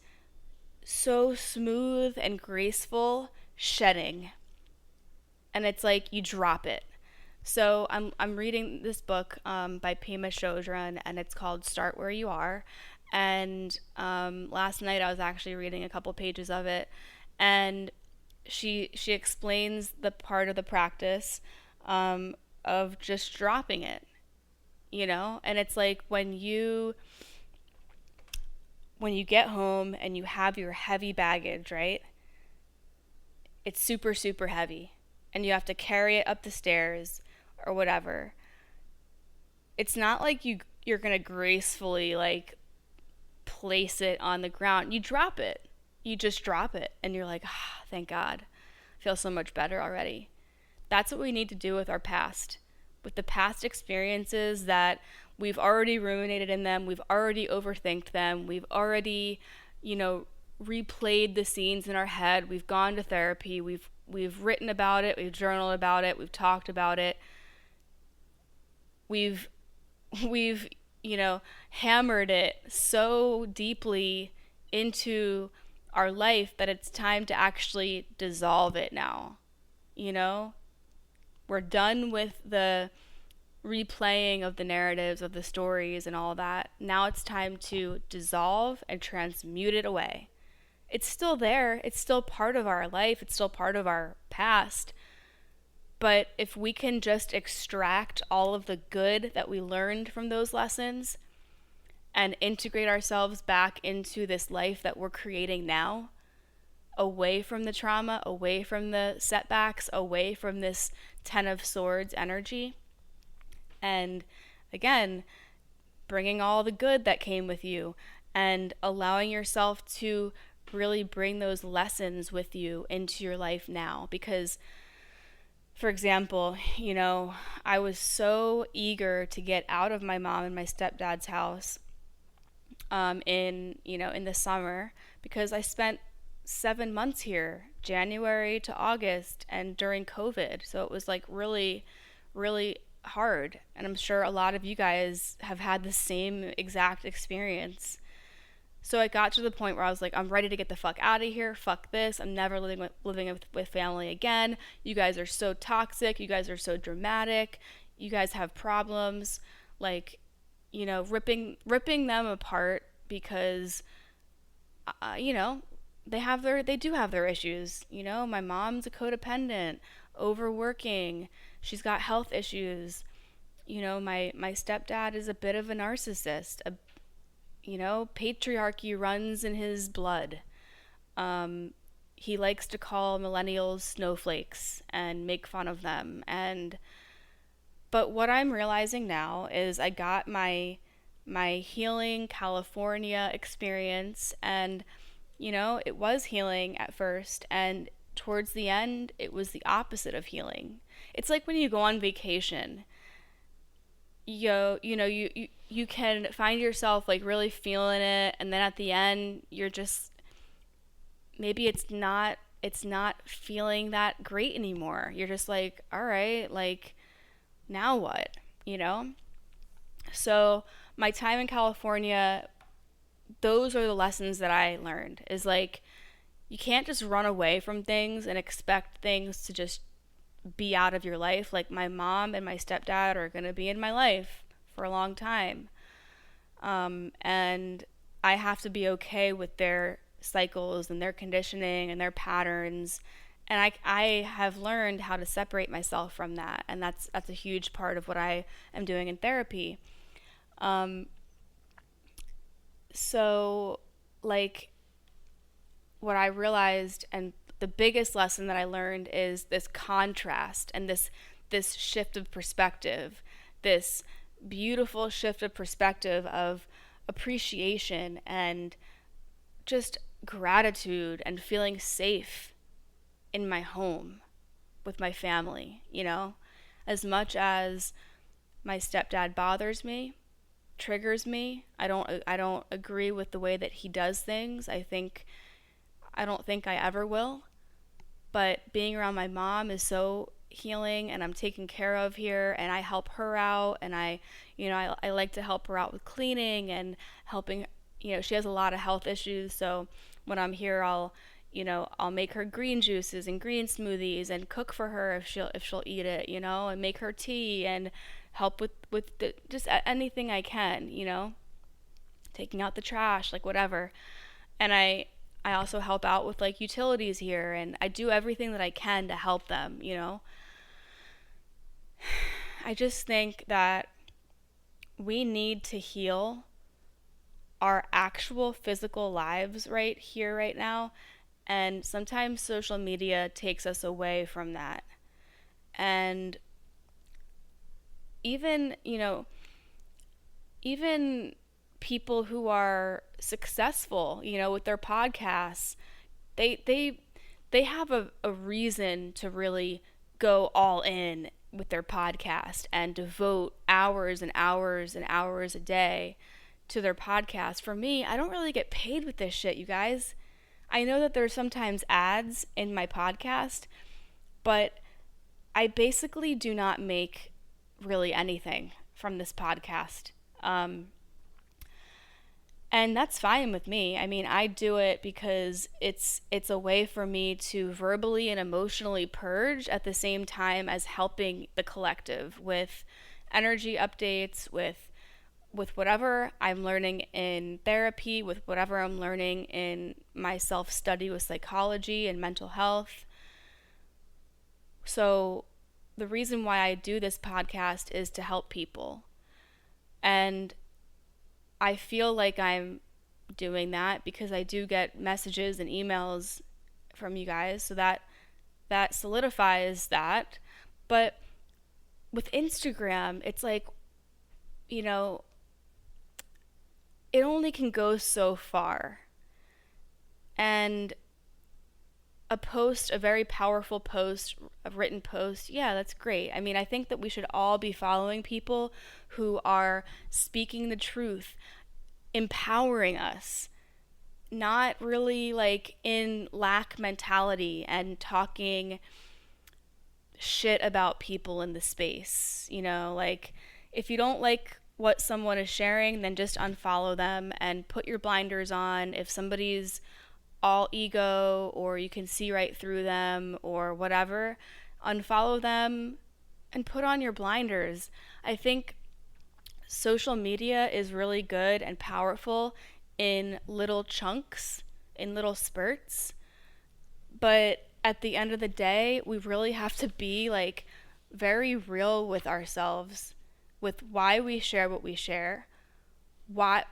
Speaker 1: so smooth and graceful shedding. And it's like you drop it. So I'm reading this book by Pema Chodron, and it's called Start Where You Are. And last night I was actually reading a couple pages of it, and she explains the part of the practice of just dropping it, and it's like when you get home and you have your heavy baggage, right? It's super, super heavy, and you have to carry it up the stairs or whatever. It's not like you're gonna gracefully like place it on the ground. You drop it. You just drop it, and you're like, thank God, I feel so much better already. That's what we need to do with our past, with the past experiences that we've already ruminated in them, we've already overthinked them, we've already, replayed the scenes in our head, we've gone to therapy, we've we've written about it, we've journaled about it, we've talked about it. We've we've, hammered it so deeply into our life that it's time to actually dissolve it now. You know, we're done with the replaying of the narratives, of the stories, and all that. Now it's time to dissolve and transmute it away. It's still there, it's still part of our life, it's still part of our past. But if we can just extract all of the good that we learned from those lessons and integrate ourselves back into this life that we're creating now, away from the trauma, away from the setbacks, away from this Ten of Swords energy, and again, bringing all the good that came with you and allowing yourself to really bring those lessons with you into your life now. Because, for example, I was so eager to get out of my mom and my stepdad's house in the summer, because I spent 7 months here, January to August, and during COVID. So it was like really, really hard. And I'm sure a lot of you guys have had the same exact experience. So I got to the point where I was like, I'm ready to get the fuck out of here. Fuck this. I'm never living with family again. You guys are so toxic. You guys are so dramatic. You guys have problems. Like, ripping them apart because, they do have their issues. My mom's a codependent, overworking. She's got health issues. My stepdad is a bit of a narcissist. Patriarchy runs in his blood. He likes to call millennials snowflakes and make fun of them. But what I'm realizing now is I got my healing California experience, and it was healing at first, and towards the end it was the opposite of healing. It's like when you go on vacation, you can find yourself like really feeling it, and then at the end you're just, maybe it's not feeling that great anymore. You're just like, all right, like, now what? So my time in California, those are the lessons that I learned, is like, you can't just run away from things and expect things to just be out of your life. Like, my mom and my stepdad are going to be in my life for a long time. And I have to be okay with their cycles and their conditioning and their patterns. And I have learned how to separate myself from that. And that's a huge part of what I am doing in therapy. So, like, what I realized, and the biggest lesson that I learned, is this contrast and this shift of perspective, this beautiful shift of perspective of appreciation and just gratitude and feeling safe in my home with my family. As much as my stepdad bothers me, triggers me, I don't agree with the way that he does things. I don't think I ever will. But being around my mom is so healing, and I'm taken care of here, and I help her out, and I like to help her out with cleaning and helping. She has a lot of health issues, so when I'm here, I'll make her green juices and green smoothies and cook for her if she'll eat it, and make her tea and help with just anything I can, taking out the trash, like whatever. And I also help out with like utilities here, and I do everything that I can to help them. I just think that we need to heal our actual physical lives right here, right now. And sometimes social media takes us away from that. And even people who are successful, with their podcasts, they have a reason to really go all in with their podcast and devote hours and hours and hours a day to their podcast. For me, I don't really get paid with this shit, you guys. I know that there's sometimes ads in my podcast, But I basically do not make really anything from this podcast. Um, and that's fine with me. I mean, I do it because it's a way for me to verbally and emotionally purge at the same time as helping the collective with energy updates, with whatever I'm learning in therapy, with whatever I'm learning in my self-study with psychology and mental health. So the reason why I do this podcast is to help people. And I feel like I'm doing that because I do get messages and emails from you guys, so that solidifies that. But with Instagram, it's like, you know, it only can go so far. And a post, a very powerful post, a written post, yeah, that's great. I mean, I think that we should all be following people who are speaking the truth, empowering us, not really like in lack mentality and talking shit about people in the space. Like if you don't like what someone is sharing, then just unfollow them and put your blinders on. If somebody's all ego or you can see right through them or whatever, unfollow them and put on your blinders. I think social media is really good and powerful in little chunks, in little spurts, but at the end of the day, we really have to be like very real with ourselves, with why we share what we share, why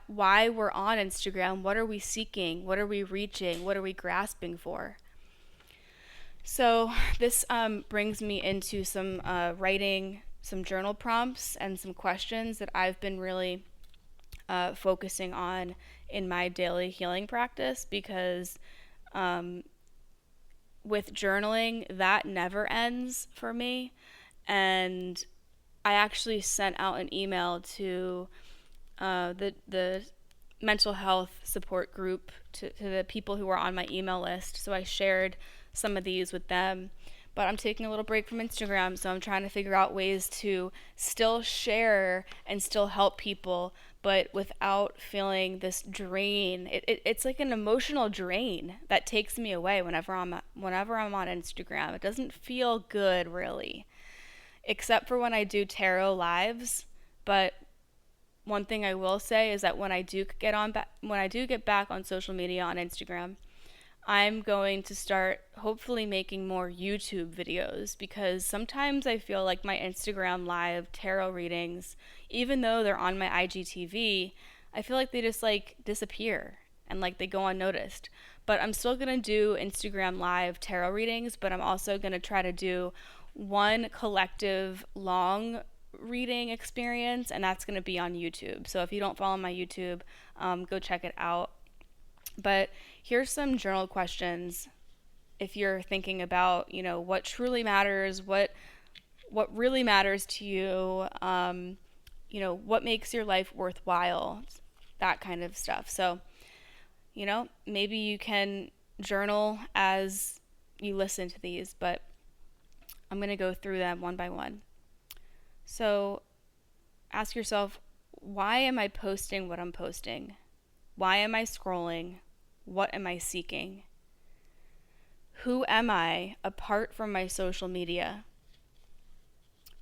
Speaker 1: we're on Instagram, what are we seeking, what are we reaching, what are we grasping for. So this brings me into some writing, some journal prompts, and some questions that I've been really focusing on in my daily healing practice, because with journaling, that never ends for me. And I actually sent out an email to the mental health support group, to the people who are on my email list. So I shared some of these with them. But I'm taking a little break from Instagram, so I'm trying to figure out ways to still share and still help people, but without feeling this drain. It's like an emotional drain that takes me away whenever I'm on Instagram. It doesn't feel good really, except for when I do tarot lives. But one thing I will say is that when I do get back on social media on Instagram, I'm going to start hopefully making more YouTube videos, because sometimes I feel like my Instagram live tarot readings, even though they're on my IGTV, I feel like they just like disappear and like they go unnoticed. But I'm still going to do Instagram live tarot readings, but I'm also going to try to do one collective long reading experience, and that's going to be on YouTube. So if you don't follow my YouTube, go check it out. But here's some journal questions if you're thinking about, what truly matters, what really matters to you, what makes your life worthwhile, that kind of stuff. So, maybe you can journal as you listen to these, but I'm going to go through them one by one. So ask yourself, why am I posting what I'm posting? Why am I scrolling? What am I seeking? Who am I apart from my social media?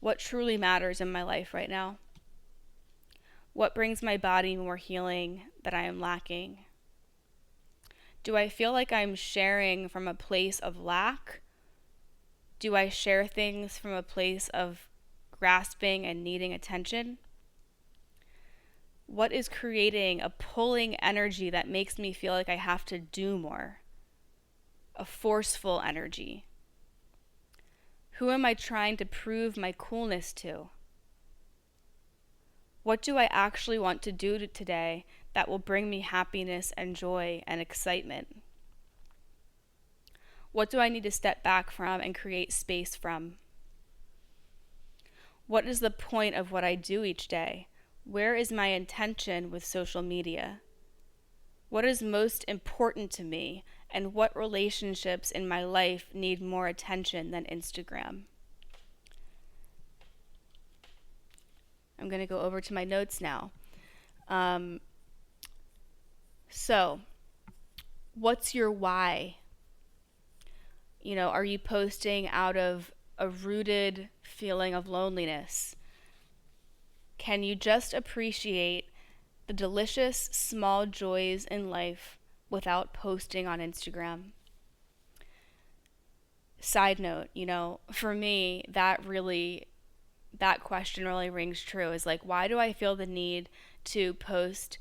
Speaker 1: What truly matters in my life right now? What brings my body more healing that I am lacking? Do I feel like I'm sharing from a place of lack? Do I share things from a place of grasping and needing attention? What is creating a pulling energy that makes me feel like I have to do more? A forceful energy. Who am I trying to prove my coolness to? What do I actually want to do today that will bring me happiness and joy and excitement? What do I need to step back from and create space from? What is the point of what I do each day? Where is my intention with social media? What is most important to me? And what relationships in my life need more attention than Instagram? I'm going to go over to my notes now. Um, so, what's your why? Are you posting out of a rooted feeling of loneliness? Can you just appreciate the delicious small joys in life without posting on Instagram? Side note, for me, that question really rings true. Is like, why do I feel the need to post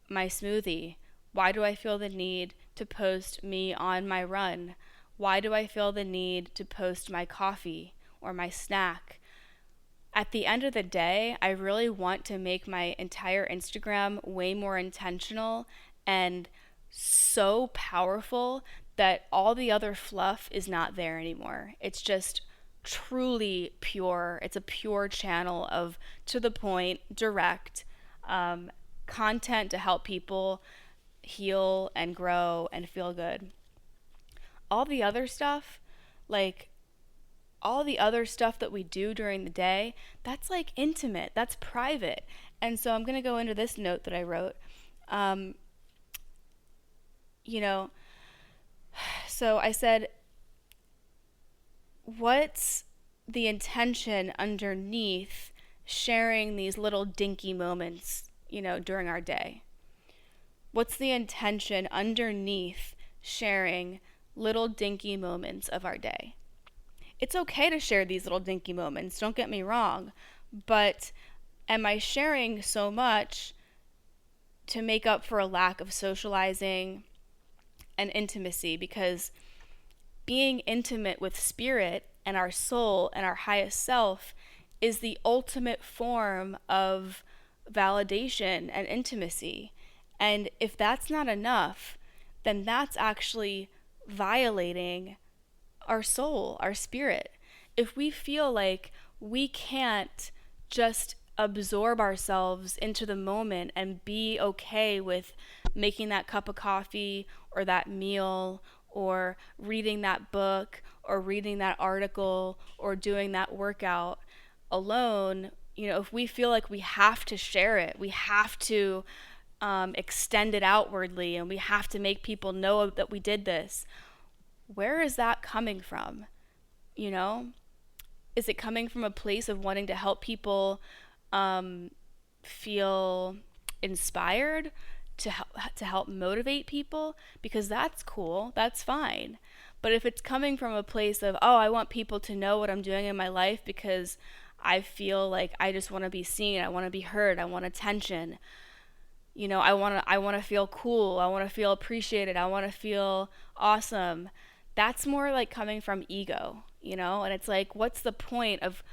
Speaker 1: my smoothie? Why do I feel the need to post me on my run? Why do I feel the need to post my coffee or my snack? At the end of the day, I really want to make my entire Instagram way more intentional and so powerful that all the other fluff is not there anymore. It's just truly pure. It's a pure channel of to the point, direct content to help people heal and grow and feel good. All the other stuff, like all the other stuff that we do during the day, that's like intimate, that's private. And so I'm going to go into this note that I wrote. Um, you know, so I said, what's the intention underneath sharing these little dinky moments, during our day? What's the intention underneath sharing little dinky moments of our day? It's okay to share these little dinky moments, don't get me wrong, but am I sharing so much to make up for a lack of socializing and intimacy? Because being intimate with spirit and our soul and our highest self is the ultimate form of validation and intimacy. And if that's not enough, then that's actually violating our soul, our spirit. If we feel like we can't just absorb ourselves into the moment and be okay with making that cup of coffee or that meal or reading that book or reading that article or doing that workout alone, if we feel like we have to share it, we have to extend it outwardly, and we have to make people know that we did this, where is that coming from? Is it coming from a place of wanting to help people feel inspired, to help motivate people? Because that's cool, that's fine. But if it's coming from a place of, oh, I want people to know what I'm doing in my life because I feel like I just want to be seen, I want to be heard, I want attention, I want to feel cool, I want to feel appreciated, I want to feel awesome. That's more like coming from ego, and it's like, what's the point of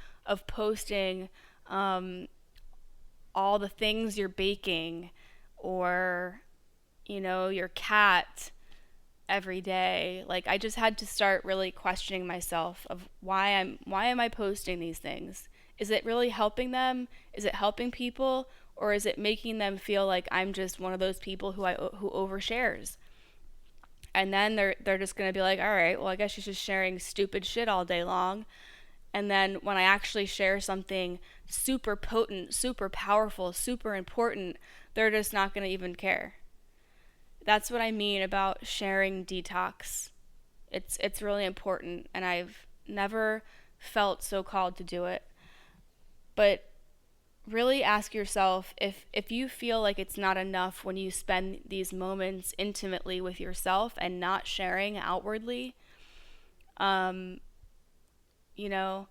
Speaker 1: posting all the things you're baking, or your cat every day? Like, I just had to start really questioning myself of why am I posting these things? Is it really helping them? Is it helping people? Or is it making them feel like I'm just one of those people who overshares? And then they're just going to be like, all right, well, I guess she's just sharing stupid shit all day long. And then when I actually share something super potent, super powerful, super important, they're just not going to even care. That's what I mean about sharing Detox. It's really important, and I've never felt so called to do it. But really ask yourself, if you feel like it's not enough when you spend these moments intimately with yourself and not sharing outwardly, you know,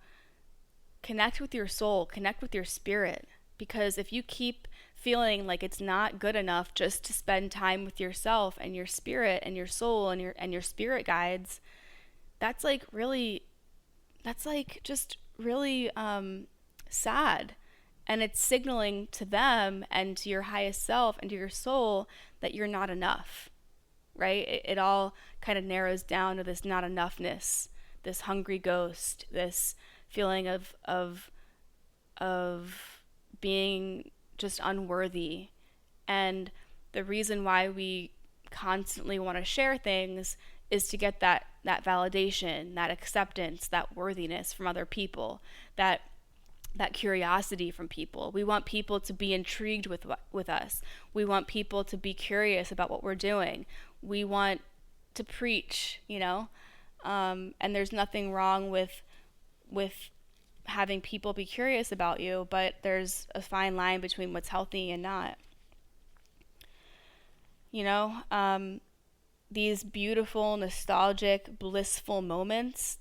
Speaker 1: connect with your soul, connect with your spirit. Because if you keep feeling like it's not good enough just to spend time with yourself and your spirit and your soul and your spirit guides, that's like just really sad. And it's signaling to them and to your highest self and to your soul that you're not enough, right? It all kind of narrows down to this not enoughness, this hungry ghost, this feeling of being just unworthy. And the reason why we constantly want to share things is to get that validation, that acceptance, that worthiness from other people, that curiosity from people. We want people to be intrigued with us. We want people to be curious about what we're doing. We want to preach, and there's nothing wrong with having people be curious about you, but there's a fine line between what's healthy and not. You know, these beautiful, nostalgic, blissful moments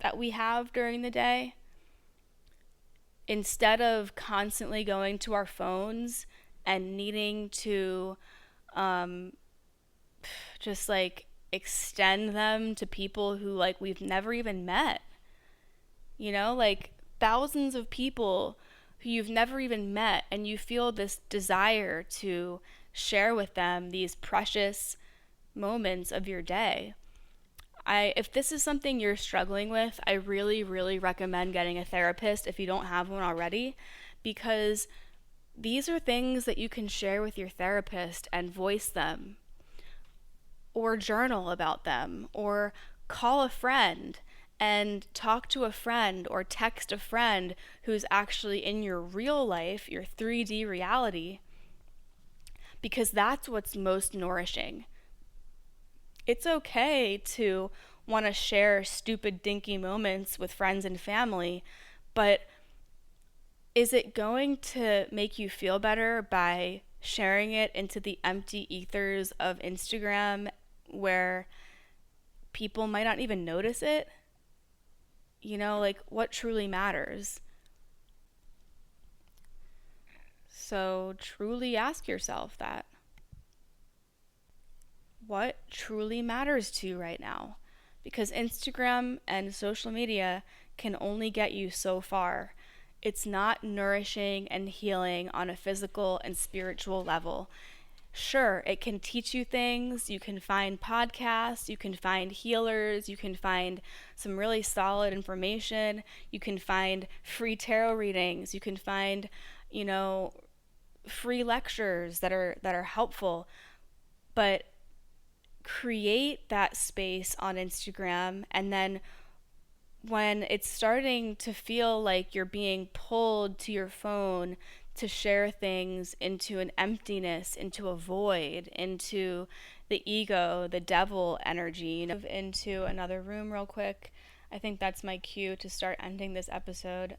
Speaker 1: that we have during the day, instead of constantly going to our phones and needing to just like extend them to people who like we've never even met, like thousands of people who you've never even met, and you feel this desire to share with them these precious moments of your day. If this is something you're struggling with, I really, really recommend getting a therapist if you don't have one already, because these are things that you can share with your therapist and voice them, or journal about them, or call a friend and talk to a friend, or text a friend who's actually in your real life, your 3D reality, because that's what's most nourishing. It's okay to want to share stupid, dinky moments with friends and family, but is it going to make you feel better by sharing it into the empty ethers of Instagram where people might not even notice it? Like what truly matters? So truly ask yourself that. What truly matters to you right now? Because Instagram and social media can only get you so far. It's not nourishing and healing on a physical and spiritual level. Sure, it can teach you things. You can find podcasts, you can find healers, you can find some really solid information, you can find free tarot readings, you can find, free lectures that are helpful. But create that space on Instagram, and then when it's starting to feel like you're being pulled to your phone to share things into an emptiness, into a void, into the ego, the devil energy, into another room real quick. I think that's my cue to start ending this episode.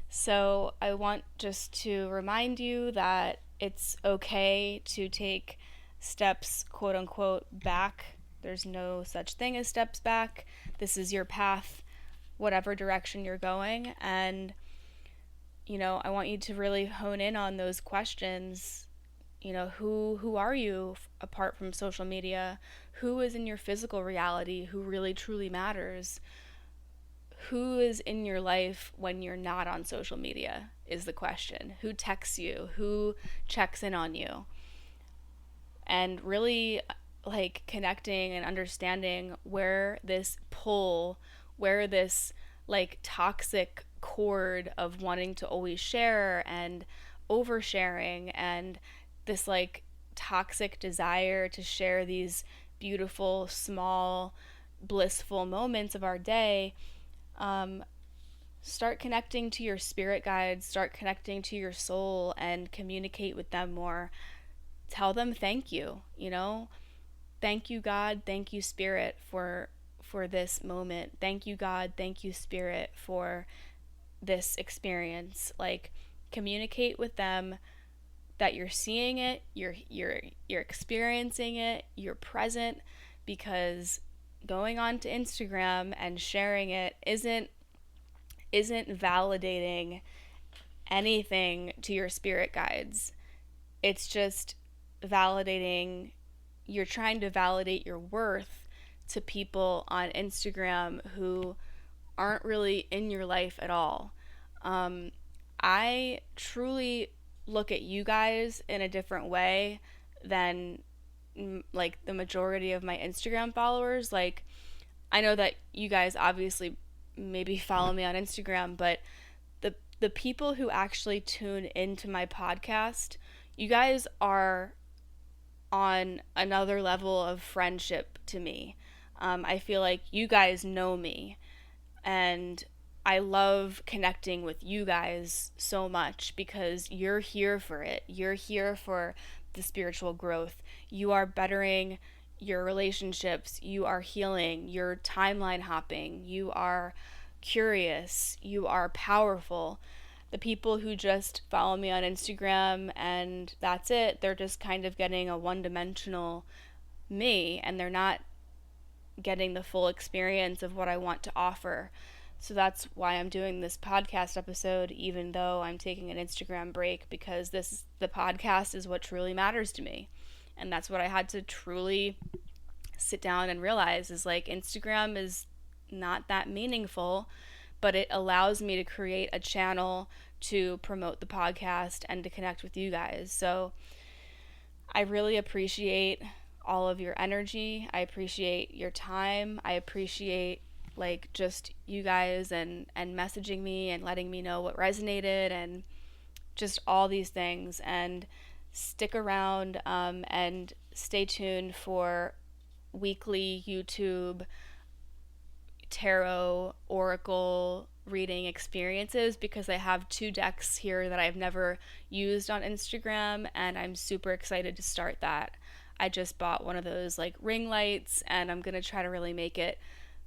Speaker 1: So I want just to remind you that it's okay to take steps, quote unquote, back. There's no such thing as steps back. This is your path, whatever direction you're going. And, I want you to really hone in on those questions. Who are you apart from social media? Who is in your physical reality who really truly matters? Who is in your life when you're not on social media is the question. Who texts you? Who checks in on you? And really like connecting and understanding where this pull, where this like toxic cord of wanting to always share and oversharing, and this like toxic desire to share these beautiful, small, blissful moments of our day. Start connecting to your spirit guides, start connecting to your soul, and communicate with them more. Tell them thank you, thank you God, thank you Spirit for this moment. Thank you God, thank you Spirit for this experience. Like, communicate with them that you're seeing it, you're experiencing it, you're present, because going on to Instagram and sharing it isn't validating anything to your spirit guides. It's just you're trying to validate your worth to people on Instagram who aren't really in your life at all. I truly look at you guys in a different way than like the majority of my Instagram followers. Like, I know that you guys obviously maybe follow me on Instagram, but the people who actually tune into my podcast, you guys are on another level of friendship to me. I feel like you guys know me, and I love connecting with you guys so much because you're here for it. You're here for the spiritual growth. You are bettering your relationships. You are healing. You're timeline hopping. You are curious. You are powerful. The people who just follow me on Instagram and that's it, they're just kind of getting a one dimensional me, and they're not getting the full experience of what I want to offer. So that's why I'm doing this podcast episode, even though I'm taking an Instagram break, because the podcast is what truly matters to me. And that's what I had to truly sit down and realize is like Instagram is not that meaningful, but it allows me to create a channel to promote the podcast and to connect with you guys. So I really appreciate all of your energy. I appreciate your time. I appreciate like just you guys and messaging me and letting me know what resonated and just all these things. And stick around and stay tuned for weekly YouTube tarot oracle reading experiences, because I have 2 decks here that I've never used on Instagram, and I'm super excited to start that. I just bought one of those like ring lights, and I'm gonna try to really make it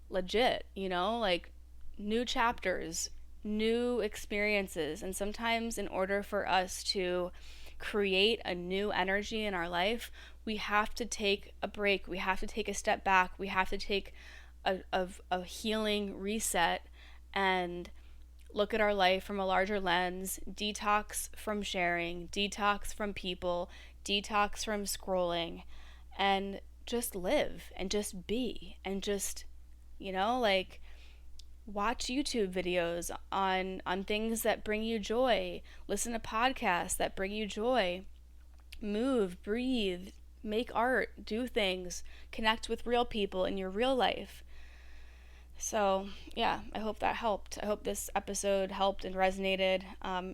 Speaker 1: legit, like new chapters, new experiences. And sometimes in order for us to create a new energy in our life, we have to take a break, we have to take a step back, we have to take a healing reset and look at our life from a larger lens, detox from sharing, detox from people, detox from scrolling, and just live and just be and just, like watch YouTube videos on things that bring you joy, listen to podcasts that bring you joy, move, breathe, make art, do things, connect with real people in your real life. So, yeah, I hope that helped. I hope this episode helped and resonated.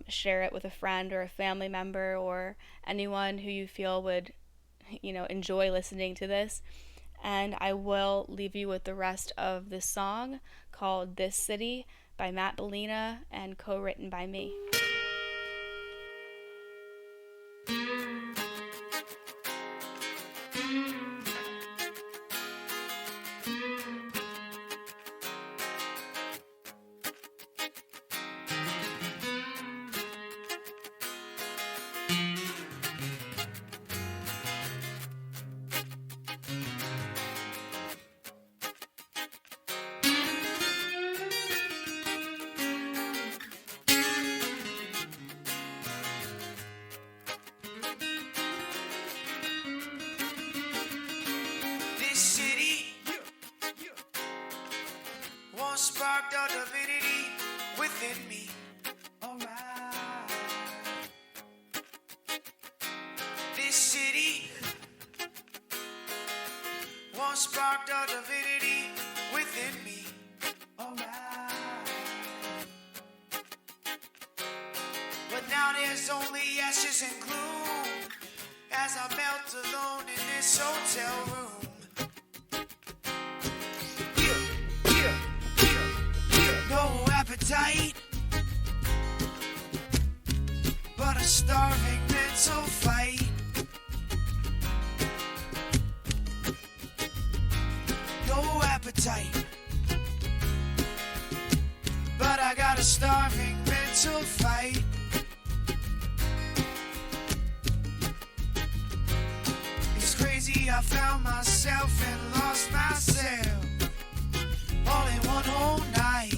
Speaker 1: Share it with a friend or a family member or anyone who you feel would, enjoy listening to this. And I will leave you with the rest of this song called This City by Matt Bellina and co-written by me.
Speaker 2: Sparked a divinity within me. Alright. This city once sparked a divinity within me. Alright. But now there's only ashes and gloom as I melt alone in this hotel room. No appetite, but a starving mental fight. No appetite, but I got a starving mental fight. It's crazy, I found myself and lost myself all in one whole night.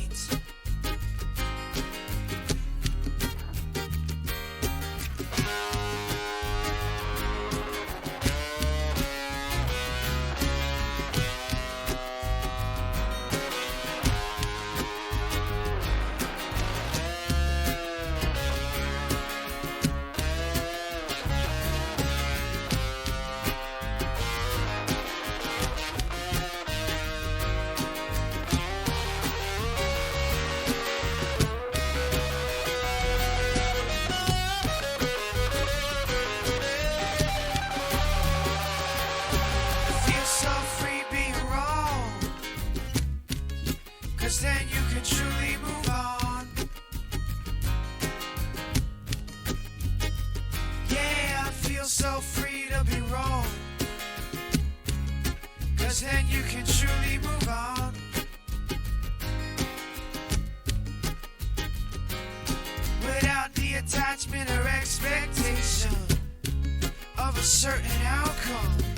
Speaker 2: truly move on. Without the attachment or expectation of a certain outcome.